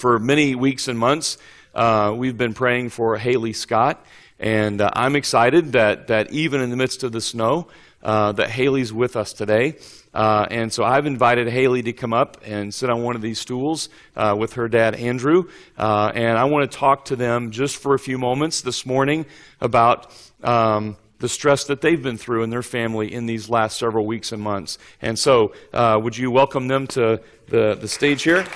For many weeks and months, we've been praying for Hayleigh Scott, and I'm excited that even in the midst of the snow, that Hayleigh's with us today. And so I've invited Hayleigh to come up and sit on one of these stools with her dad, Andrew. And I want to talk to them just for a few moments this morning about the stress that they've been through in their family in these last several weeks and months. And so would you welcome them to the stage here?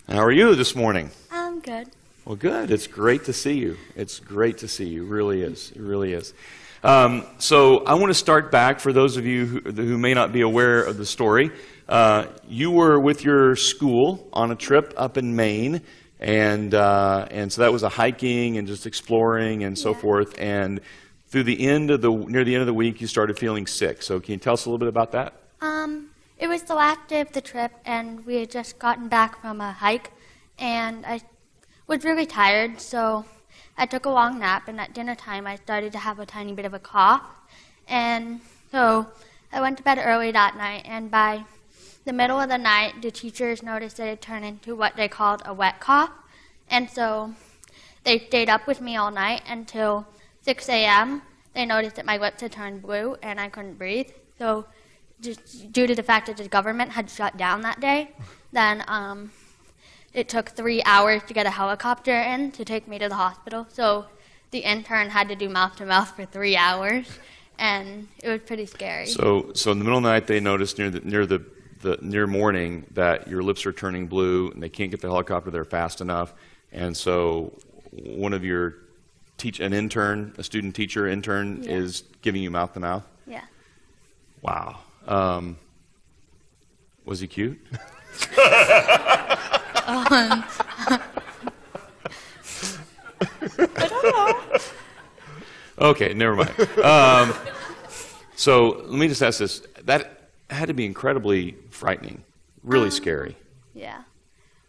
How are you this morning? I'm good. Well, good. It's great to see you. It's great to see you. It really is. It really is. So I want to start back for those of you who may not be aware of the story. You were with your school on a trip up in Maine, and so that was a hiking and just exploring and so forth. And through the end of near the end of the week, you started feeling sick. So can you tell us a little bit about that? It was the last day of the trip, and we had just gotten back from a hike, and I was really tired, so I took a long nap, and at dinner time I started to have a tiny bit of a cough, and so I went to bed early that night, and by the middle of the night, the teachers noticed that it turned into what they called a wet cough, and so they stayed up with me all night until 6 a.m. They noticed that my lips had turned blue, and I couldn't breathe, so just due to the fact that the government had shut down that day, then it took 3 hours to get a helicopter in to take me to the hospital. So the intern had to do mouth-to-mouth for 3 hours, and it was pretty scary. So in the middle of the night, they noticed near morning that your lips are turning blue, and they can't get the helicopter there fast enough. And so one of your a student teacher intern, is giving you mouth-to-mouth? Yeah. Wow. Was he cute? I don't know. Okay, never mind. So let me just ask this. That had to be incredibly frightening, really scary. Yeah.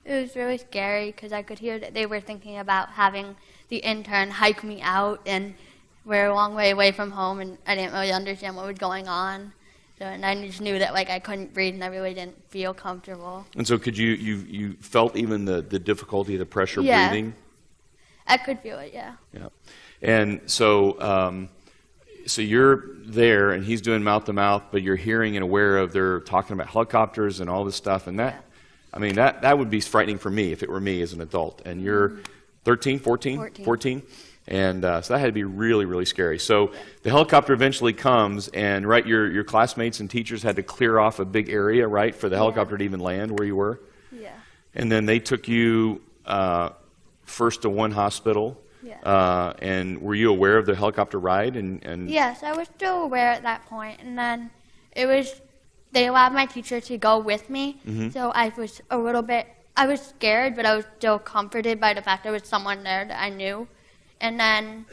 It was really scary because I could hear that they were thinking about having the intern hike me out, and we're a long way away from home, and I didn't really understand what was going on. So, and I just knew that I couldn't breathe, and I really didn't feel comfortable. And so could you felt even the difficulty, the pressure breathing? I could feel it, yeah. Yeah. And so so you're there, and he's doing mouth-to-mouth, but you're hearing and aware of they're talking about helicopters and all this stuff, and that, I mean, that would be frightening for me if it were me as an adult. And you're 13, 14? And so that had to be really, really scary. So the helicopter eventually comes, and your classmates and teachers had to clear off a big area, right, for the helicopter to even land where you were? Yeah. And then they took you first to one hospital. Yeah. And were you aware of the helicopter ride? And Yes, I was still aware at that point. And then they allowed my teacher to go with me. Mm-hmm. So I was scared, but I was still comforted by the fact there was someone there that I knew. And then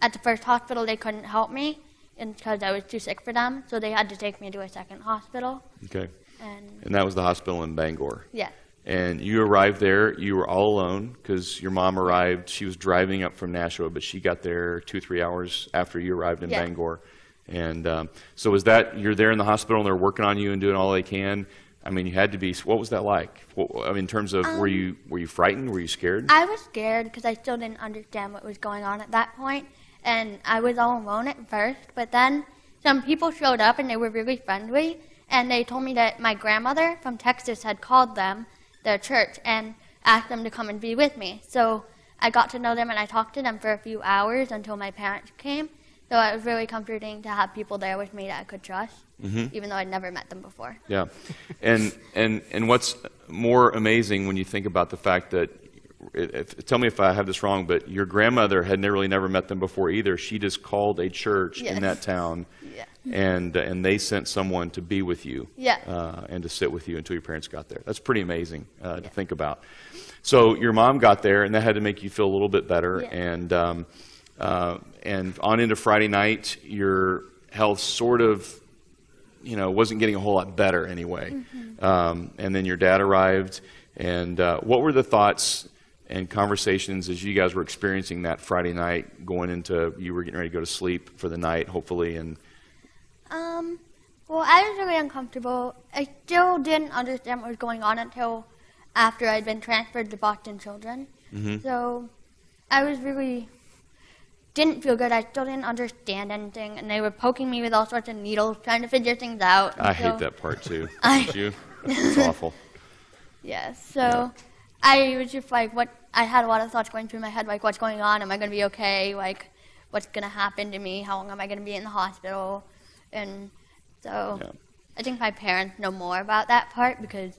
at the first hospital, they couldn't help me because I was too sick for them, so they had to take me to a second hospital. Okay. And that was the hospital in Bangor. Yeah. And you arrived there. You were all alone because your mom arrived. She was driving up from Nashua, but she got there 2-3 hours after you arrived in Bangor. And so was that, you're there in the hospital, and they're working on you and doing all they can? I mean, you had to be. What was that like? In terms of, were you frightened? Were you scared? I was scared because I still didn't understand what was going on at that point, and I was all alone at first. But then some people showed up, and they were really friendly, and they told me that my grandmother from Texas had called them, their church, and asked them to come and be with me. So I got to know them, and I talked to them for a few hours until my parents came. So it was really comforting to have people there with me that I could trust, even though I'd never met them before. Yeah, and what's more amazing when you think about the fact that, tell me if I have this wrong, but your grandmother had never met them before either. She just called a church in that town, and they sent someone to be with you, and to sit with you until your parents got there. That's pretty amazing to think about. So your mom got there, and that had to make you feel a little bit better, and on into Friday night, your health sort of, wasn't getting a whole lot better anyway. And then your dad arrived, and what were the thoughts and conversations as you guys were experiencing that Friday night, going into, you were getting ready to go to sleep for the night, hopefully? And Well, I was really uncomfortable. I still didn't understand what was going on until after I'd been transferred to Boston Children. So I was really, didn't feel good. I still didn't understand anything, and they were poking me with all sorts of needles, trying to figure things out. I hate that part too. Don't you? It's awful. Yeah, so I was just like, I had a lot of thoughts going through my head, like, what's going on? Am I going to be okay? Like, what's going to happen to me? How long am I going to be in the hospital? And so I think my parents know more about that part because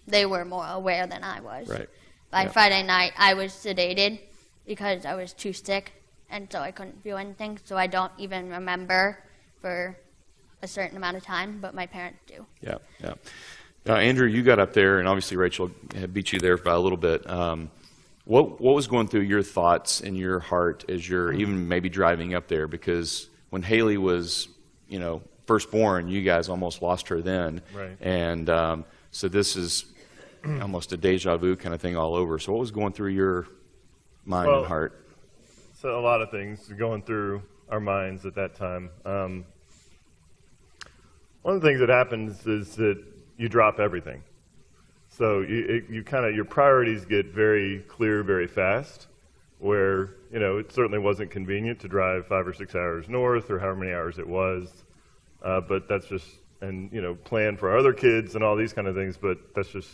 they were more aware than I was. Right. By Friday night, I was sedated because I was too sick, and so I couldn't feel anything, so I don't even remember for a certain amount of time, but my parents do. Yeah, yeah. Andrew, you got up there, and obviously Rachel had beat you there by a little bit. What was going through your thoughts in your heart as you're even maybe driving up there? Because when Hayleigh was, first born, you guys almost lost her then. Right. And so this is almost a deja vu kind of thing all over. So what was going through your mind and heart? So a lot of things going through our minds at that time. One of the things that happens is that you drop everything. So you kind of, your priorities get very clear very fast, where, it certainly wasn't convenient to drive 5 or 6 hours north or however many hours it was, but that's just, and, plan for our other kids and all these kind of things, but that's just,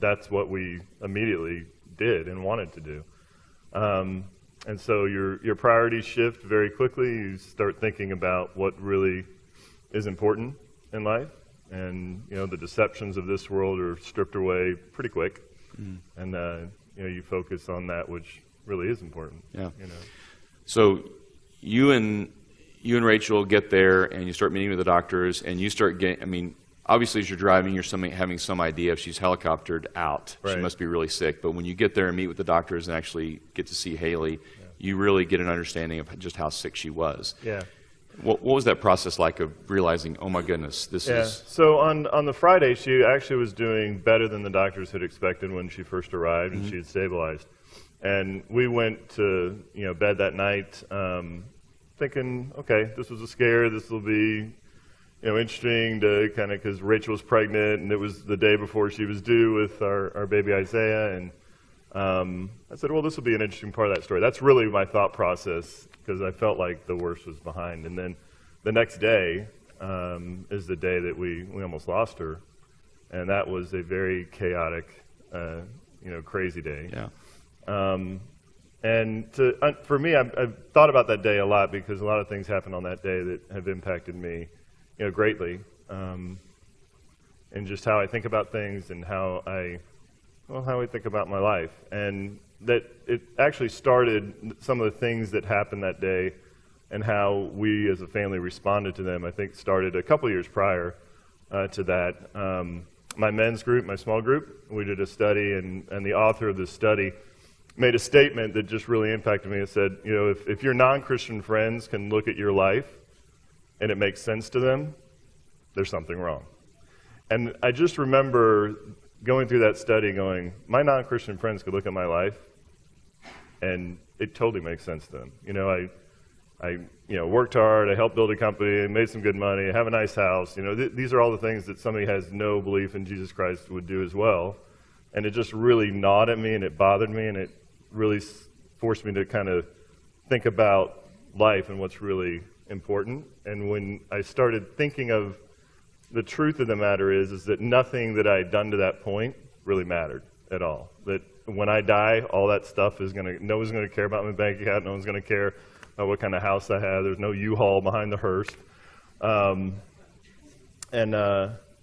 that's what we immediately did and wanted to do. And so your priorities shift very quickly. You start thinking about what really is important in life. And, the deceptions of this world are stripped away pretty quick. And, you focus on that which really is important. Yeah. So you and Rachel get there and you start meeting with the doctors and you start getting, obviously as you're driving, you're having some idea if she's helicoptered out. Right. She must be really sick. But when you get there and meet with the doctors and actually get to see Hayleigh, you really get an understanding of just how sick she was. Yeah. What was that process like of realizing, oh my goodness, this is... So on the Friday, she actually was doing better than the doctors had expected when she first arrived, and she had stabilized. And we went to bed that night thinking, okay, this was a scare, this will be interesting to kind of, because Rachel was pregnant, and it was the day before she was due with our baby Isaiah, and I said, well, this will be an interesting part of that story. That's really my thought process, because I felt like the worst was behind. And then the next day is the day that we almost lost her, and that was a very chaotic, crazy day. Yeah. And for me, I've thought about that day a lot because a lot of things happened on that day that have impacted me, greatly, and just how I think about things and how I think about my life. And that it actually started, some of the things that happened that day and how we as a family responded to them, I think started a couple years prior to that. My men's group, my small group, we did a study, and the author of this study made a statement that just really impacted me. It said, if your non-Christian friends can look at your life and it makes sense to them, there's something wrong. And I just remember going through that study going, my non-Christian friends could look at my life and it totally makes sense to them. I worked hard, I helped build a company, made some good money, I have a nice house. These are all the things that somebody who has no belief in Jesus Christ would do as well. And it just really gnawed at me and it bothered me and it really forced me to kind of think about life and what's really important. And when I started thinking of the truth of the matter is that nothing that I had done to that point really mattered at all. That when I die, all that stuff no one's going to care about my bank account, no one's going to care about what kind of house I have, there's no U-Haul behind the hearse. And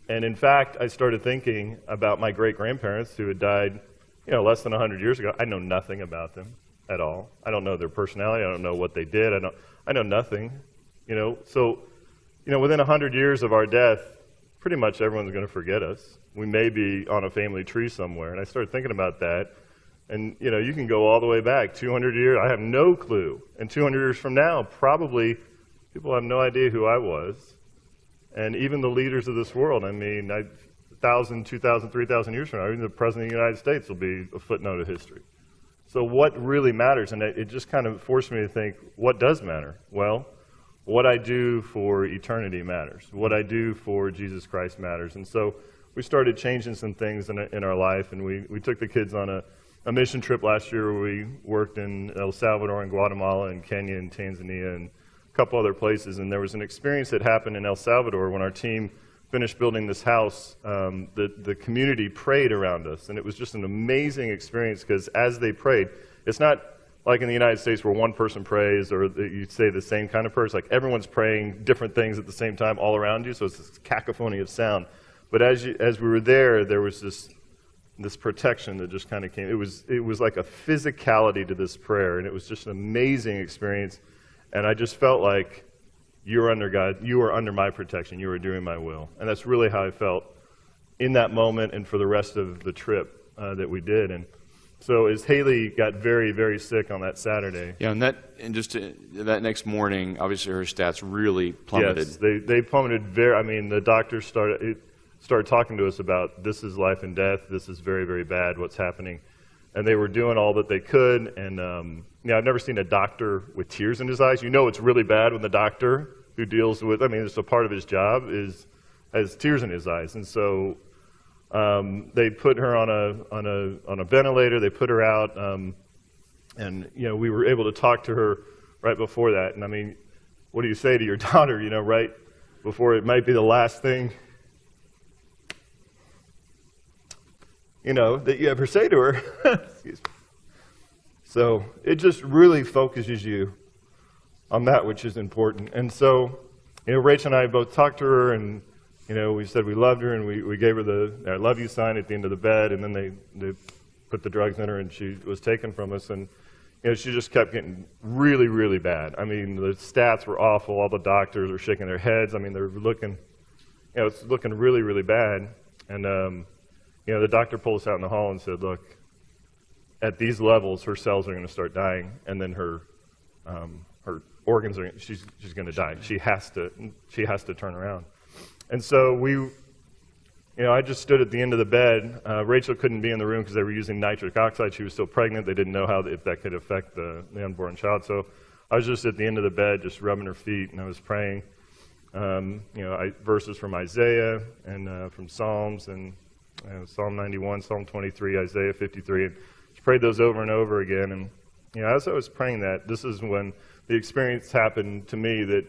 in fact, I started thinking about my great-grandparents who had died, less than 100 years ago. I know nothing about them at all. I don't know their personality, I don't know what they did, I know nothing, So, within 100 years of our death, pretty much everyone's going to forget us. We may be on a family tree somewhere. And I started thinking about that. And, you can go all the way back, 200 years. I have no clue. And 200 years from now, probably people have no idea who I was. And even the leaders of this world, 1,000, 2,000, 3,000 years from now, even the President of the United States will be a footnote of history. So what really matters? And it just kind of forced me to think, what does matter? Well, what I do for eternity matters. What I do for Jesus Christ matters. And so we started changing some things in our life, and we took the kids on a mission trip last year where we worked in El Salvador and Guatemala and Kenya and Tanzania and a couple other places. And there was an experience that happened in El Salvador when our team finished building this house. The community prayed around us, and it was just an amazing experience because as they prayed, it's not like in the United States where one person prays or you say the same kind of prayer. It's like everyone's praying different things at the same time all around you, so it's this cacophony of sound. But as we were there was this protection that just kind of came. It was like a physicality to this prayer, and it was just an amazing experience. And I just felt like you were under God, you were under my protection, you were doing my will. And that's really how I felt in that moment and for the rest of the trip that we did. And so as Hayleigh got very, very sick on that Saturday. Yeah, and just that next morning, obviously her stats really plummeted. Yes, they plummeted the doctors started talking to us about this is life and death, this is very, very bad, what's happening. And they were doing all that they could. And I've never seen a doctor with tears in his eyes. You know it's really bad when the doctor who deals with, it's a part of his job, has tears in his eyes. And so they put her on a ventilator. They put her out, and we were able to talk to her right before that. And what do you say to your daughter? Right before it might be the last thing, that you ever say to her. Excuse me. So it just really focuses you on that which is important. And so, Rachel and I both talked to her, and we said we loved her, and we gave her the I love you sign at the end of the bed, and then they put the drugs in her, and she was taken from us, and she just kept getting really, really bad. The stats were awful. All the doctors were shaking their heads. They're looking, it's looking really, really bad. And the doctor pulled us out in the hall and said, look, at these levels, her cells are going to start dying, and then her organs she's going to die. She has to turn around. And so I just stood at the end of the bed. Rachel couldn't be in the room because they were using nitric oxide. She was still pregnant. They didn't know if that could affect the unborn child. So I was just at the end of the bed, just rubbing her feet, and I was praying. Verses from Isaiah and from Psalms and Psalm 91, Psalm 23, Isaiah 53, and just prayed those over and over again. And as I was praying that, this is when the experience happened to me that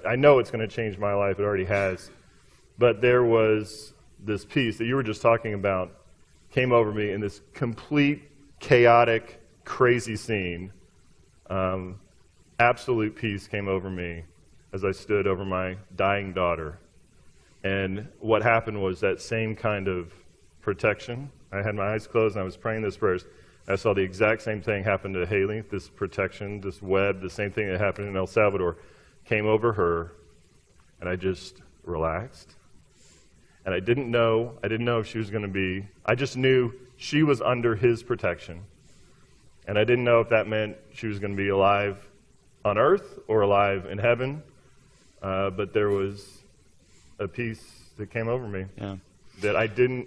I know it's going to change my life. It already has. But there was this peace that you were just talking about came over me in this complete, chaotic, crazy scene. Absolute peace came over me as I stood over my dying daughter. And what happened was that same kind of protection. I had my eyes closed and I was praying this prayer. I saw the exact same thing happen to Hayleigh, this protection, this web, the same thing that happened in El Salvador came over her, and I just relaxed. And I didn't know if she was going to be, I just knew she was under his protection. And I didn't know if that meant she was going to be alive on earth or alive in heaven. But there was a peace that came over me that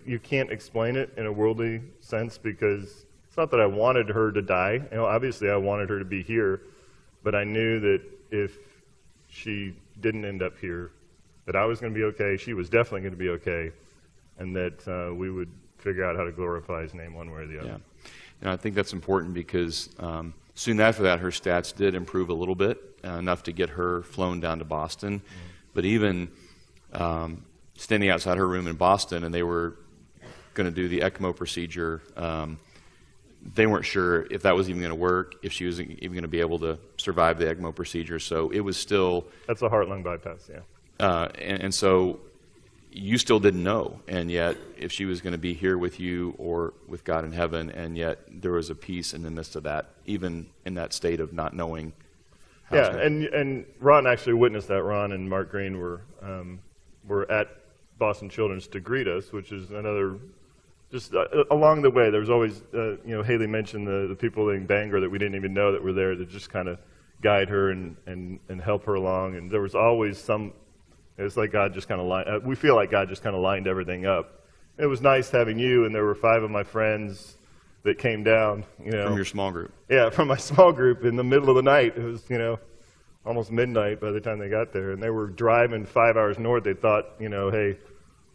you can't explain it in a worldly sense, because it's not that I wanted her to die. Obviously I wanted her to be here, but I knew that if she didn't end up here, that I was going to be okay, she was definitely going to be okay, and that we would figure out how to glorify his name one way or the other. Yeah. And I think that's important because soon after that, her stats did improve a little bit, enough to get her flown down to Boston. Mm-hmm. But even standing outside her room in Boston, and they were going to do the ECMO procedure, they weren't sure if that was even going to work, if she was even going to be able to survive the ECMO procedure. So it was still... That's a heart-lung bypass, yeah. And so you still didn't know, and yet if she was going to be here with you or with God in heaven, and yet there was a peace in the midst of that, even in that state of not knowing. Yeah, and Ron actually witnessed that. Ron and Mark Green were at Boston Children's to greet us, which is another, just along the way, there was always, Hayleigh mentioned the people in Bangor that we didn't even know that were there to just kind of guide her and help her along, and there was always some. It's like God just kind of lined, we feel like God just kind of lined everything up. It was nice having you, and there were 5 of my friends that came down, From your small group. Yeah, from my small group in the middle of the night. It was, almost midnight by the time they got there, and they were driving 5 hours north. They thought, hey,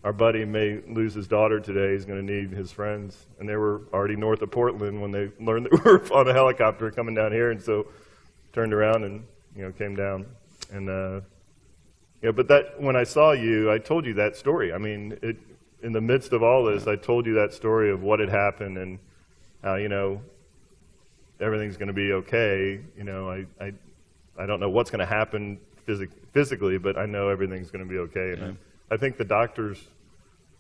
our buddy may lose his daughter today. He's going to need his friends. And they were already north of Portland when they learned that we were on a helicopter coming down here, and so turned around and came down. And but that when I saw you, I told you that story. I mean, in the midst of all this, I told you that story of what had happened and how everything's going to be okay. I don't know what's going to happen physically, but I know everything's going to be okay. And I think the doctors,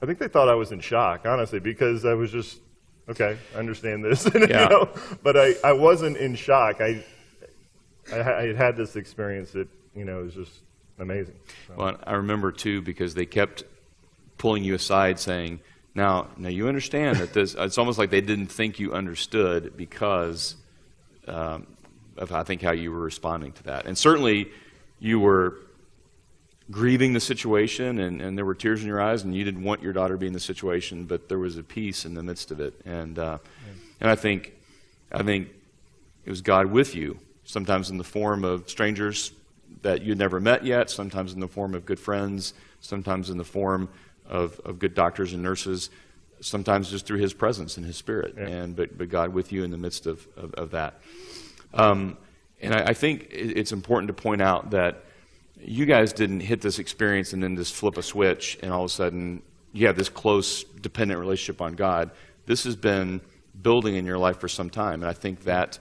I think they thought I was in shock, honestly, because I was just, okay, I understand this, but I wasn't in shock. I had this experience that was just amazing. So. Well, I remember too, because they kept pulling you aside, saying, "Now you understand that this." It's almost like they didn't think you understood because of I think how you were responding to that, and certainly you were grieving the situation, and there were tears in your eyes, and you didn't want your daughter to be in the situation, but there was a peace in the midst of it, and I think it was God with you, sometimes in the form of strangers that you'd never met yet, sometimes in the form of good friends, sometimes in the form of good doctors and nurses, sometimes just through His presence and His Spirit, but God with you in the midst of that. And I think it's important to point out that you guys didn't hit this experience and then just flip a switch and all of a sudden you have this close, dependent relationship on God. This has been building in your life for some time, and I think that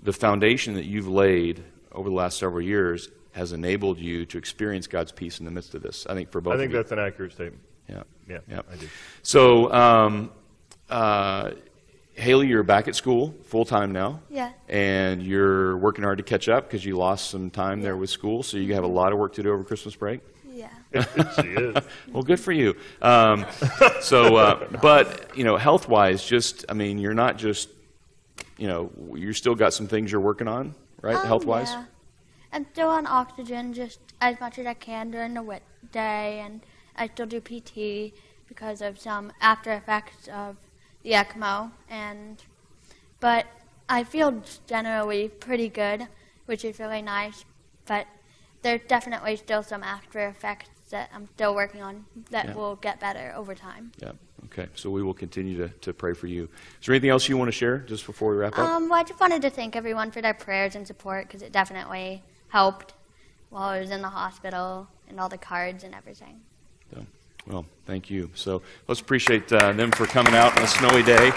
the foundation that you've laid over the last several years has enabled you to experience God's peace in the midst of this. I think for both of you. I think that's an accurate statement. Yeah, I do. So, Hayleigh, you're back at school full-time now. Yeah. And you're working hard to catch up because you lost some time there with school, so you have a lot of work to do over Christmas break. Yeah. She is. Well, good for you. But, health-wise, you're not just, you still got some things you're working on, right, health-wise? Yeah. I'm still on oxygen just as much as I can during the day, and I still do PT because of some after effects of the ECMO, but I feel generally pretty good, which is really nice, but there's definitely still some after effects that I'm still working on that will get better over time. Yeah, okay, so we will continue to pray for you. Is there anything else you want to share just before we wrap up? Well, I just wanted to thank everyone for their prayers and support because it definitely helped while I was in the hospital and all the cards and everything. Well, thank you. So let's appreciate them for coming out on a snowy day.